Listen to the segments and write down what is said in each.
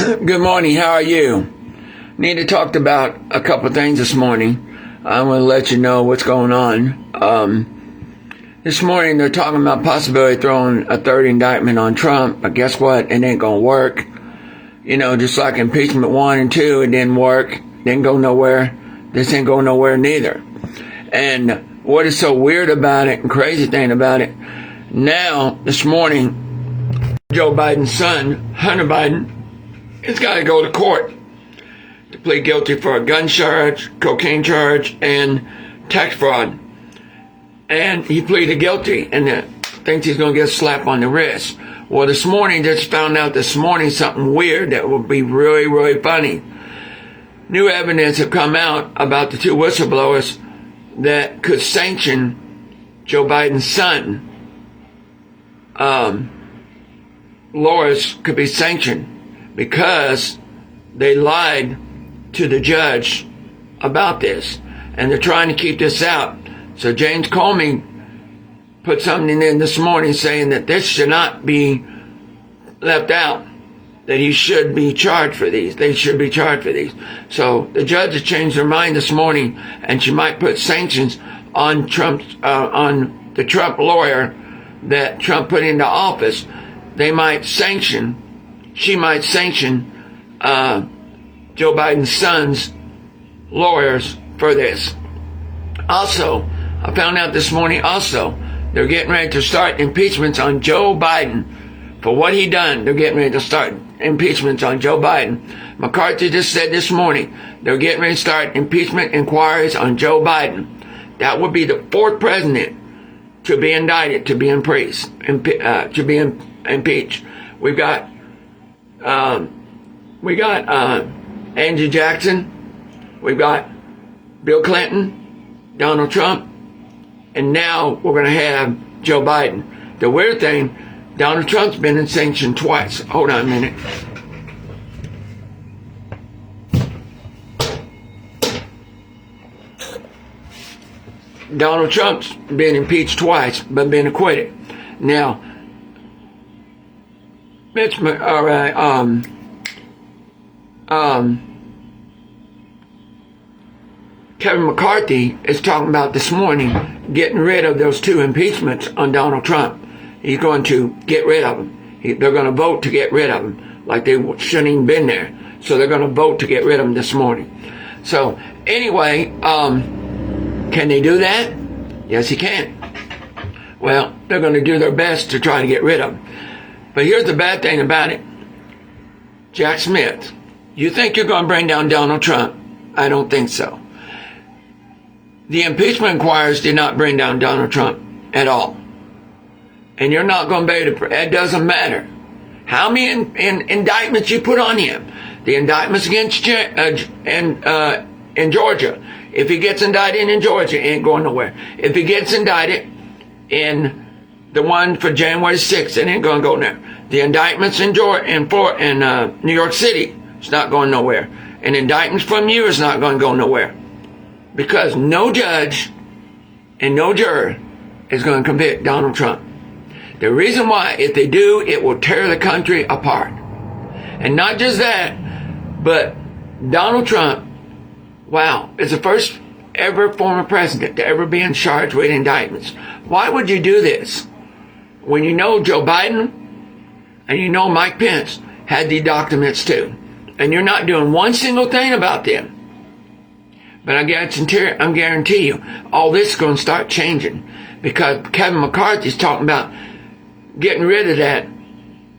Good morning. How are you? Need to talk about a couple things this morning. I want to let you know what's going on. This morning they're talking about possibility of throwing a third indictment on Trump, but guess what? It ain't gonna work. You know, just like impeachment 1 and 2, it didn't work, didn't go nowhere. This ain't going nowhere neither. And what is so weird about it and crazy thing about it, now this morning, Joe Biden's son, Hunter Biden, has got to go to court to plead guilty for a gun charge, cocaine charge, and tax fraud. And he pleaded guilty and thinks he's going to get a slap on the wrist. Well, this morning, just found out this morning something weird that will be really, really funny. New evidence have come out about the two whistleblowers that could sanction Joe Biden's son. Lawyers could be sanctioned because they lied to the judge about this, and they're trying to keep this out. So James Comey put something in this morning saying that this should not be left out, that he should be charged for these. They should be charged for these. So the judge has changed her mind this morning, and she might put sanctions on on the Trump lawyer that Trump put into office. She might sanction Joe Biden's son's lawyers for this. Also, I found out this morning they're getting ready to start impeachments on Joe Biden for what he done. They're getting ready to start impeachments on Joe Biden. McCarthy just said this morning they're getting ready to start impeachment inquiries on Joe Biden. That would be the fourth president to be indicted, to be impeached. We've got Andrew Jackson, we've got Bill Clinton, Donald Trump, and now we're going to have Joe Biden. The weird thing, Donald Trump's been sanctioned twice. Hold on a minute. Donald Trump's been impeached twice, but been acquitted. Now, Kevin McCarthy is talking about this morning getting rid of those two impeachments on Donald Trump. He's going to get rid of them. They're going to vote to get rid of them, like they shouldn't even been there. So they're going to vote to get rid of them this morning. So anyway, can they do that? Yes, he can. Well, they're going to do their best to try to get rid of them. But here's the bad thing about it. Jack Smith, you think you're going to bring down Donald Trump? I don't think so. The impeachment inquiries did not bring down Donald Trump at all. And you're not going to be able to, it doesn't matter how many indictments you put on him. The indictments against in Georgia, if he gets indicted in Georgia, it ain't going nowhere. If he gets indicted in the one for January 6th, it ain't going to go nowhere. The indictments in New York City, it's not going nowhere. And indictments from you is not going to go nowhere. Because no judge and no juror is going to convict Donald Trump. The reason why, if they do, it will tear the country apart. And not just that, but Donald Trump, wow, is the first ever former president to ever be charged with indictments. Why would you do this? When you know Joe Biden and you know Mike Pence had the documents too. And you're not doing one single thing about them. But I guarantee you, all this is going to start changing. Because Kevin McCarthy's talking about getting rid of that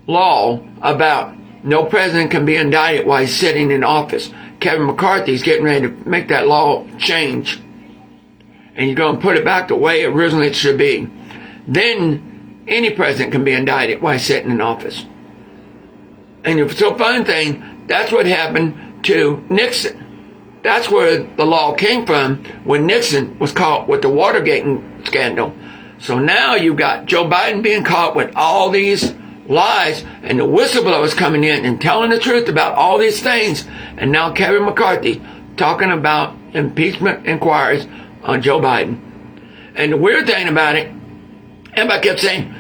law about no president can be indicted while he's sitting in office. Kevin McCarthy's getting ready to make that law change. And he's going to put it back the way originally it should be. Then any president can be indicted while he's sitting in office. And the so fun thing, that's what happened to Nixon. That's where the law came from when Nixon was caught with the Watergate scandal. So now you've got Joe Biden being caught with all these lies and the whistleblowers coming in and telling the truth about all these things. And now Kevin McCarthy talking about impeachment inquiries on Joe Biden. And the weird thing about it, everybody kept saying,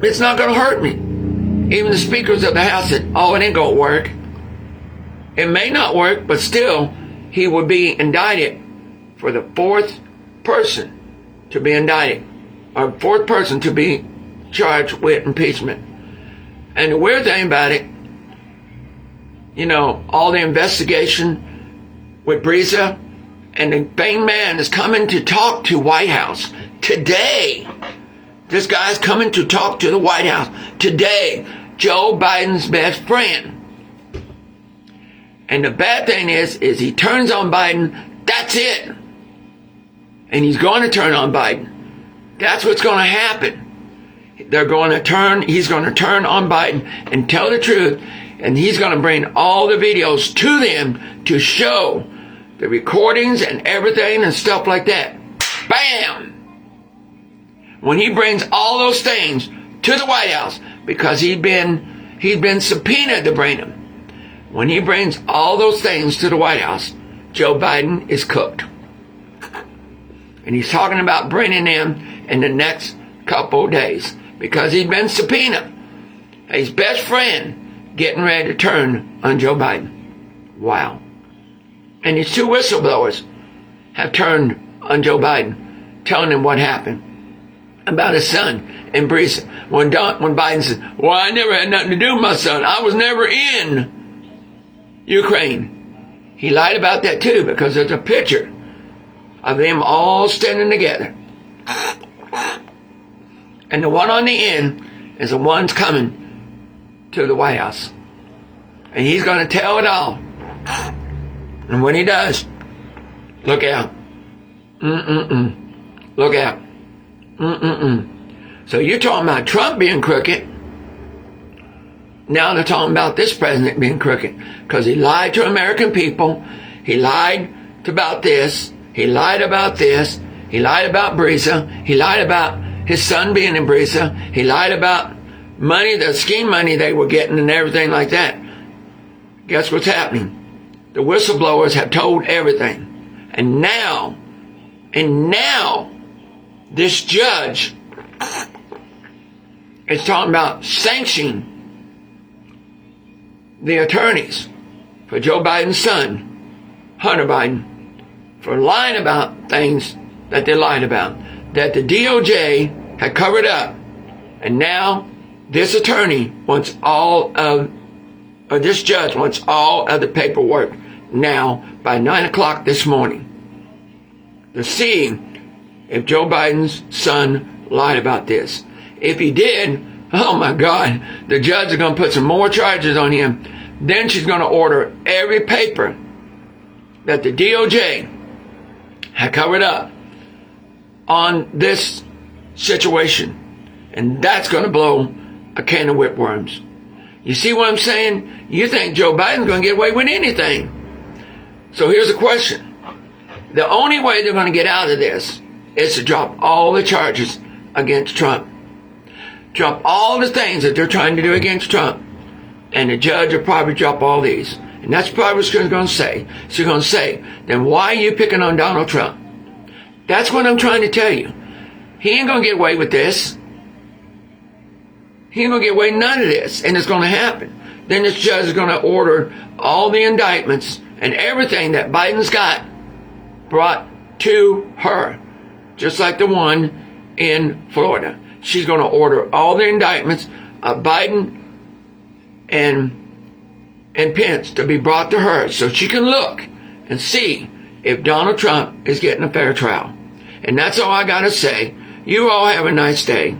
it's not going to hurt me. Even the speakers of the House said, oh, it ain't going to work. It may not work, but still, he would be indicted for the fourth person to be indicted, or fourth person to be charged with impeachment. And the weird thing about it, you know, all the investigation with Breeza, and the famed man is coming to talk to White House today. This guy's coming to talk to the White House today. Joe Biden's best friend. And the bad thing is he turns on Biden, that's it. And he's going to turn on Biden. That's what's going to happen. He's going to turn on Biden and tell the truth. And he's going to bring all the videos to them to show the recordings and everything and stuff like that. Bam! When he brings all those things to the White House, because he'd been subpoenaed to bring them. When he brings all those things to the White House, Joe Biden is cooked. And he's talking about bringing them in the next couple of days, because he's been subpoenaed. His best friend getting ready to turn on Joe Biden. Wow. And these two whistleblowers have turned on Joe Biden, telling him what happened about his son and Breeza. When Biden said, well, I never had nothing to do with my son. I was never in Ukraine. He lied about that too, because there's a picture of them all standing together. And the one on the end is the one's coming to the White House. And he's going to tell it all. And when he does, look out. Look out. So you're talking about Trump being crooked. Now they're talking about this president being crooked, because he lied to American people. He lied about this. He lied about this. He lied about Breeza. He lied about his son being in Breeza. He lied about money, the scheme money they were getting and everything like that. Guess what's happening? The whistleblowers have told everything. And now, this judge is talking about sanctioning the attorneys for Joe Biden's son, Hunter Biden, for lying about things that they lied about, that the DOJ had covered up. And now this attorney wants this judge wants all of the paperwork now by 9 o'clock this morning to see if Joe Biden's son lied about this. If he did, oh my God, the judge is going to put some more charges on him. Then she's going to order every paper that the DOJ had covered up on this situation. And that's going to blow a can of whipworms. You see what I'm saying? You think Joe Biden's going to get away with anything. So here's the question. The only way they're going to get out of this is to drop all the charges against Trump. Drop all the things that they're trying to do against Trump. And the judge will probably drop all these. And that's probably what she's going to say. She's going to say, then why are you picking on Donald Trump? That's what I'm trying to tell you. He ain't going to get away with this. He ain't going to get away with none of this. And it's going to happen. Then this judge is going to order all the indictments and everything that Biden's got brought to her. Just like the one in Florida. She's going to order all the indictments of Biden and Pence to be brought to her so she can look and see if Donald Trump is getting a fair trial. And that's all I got to say. You all have a nice day.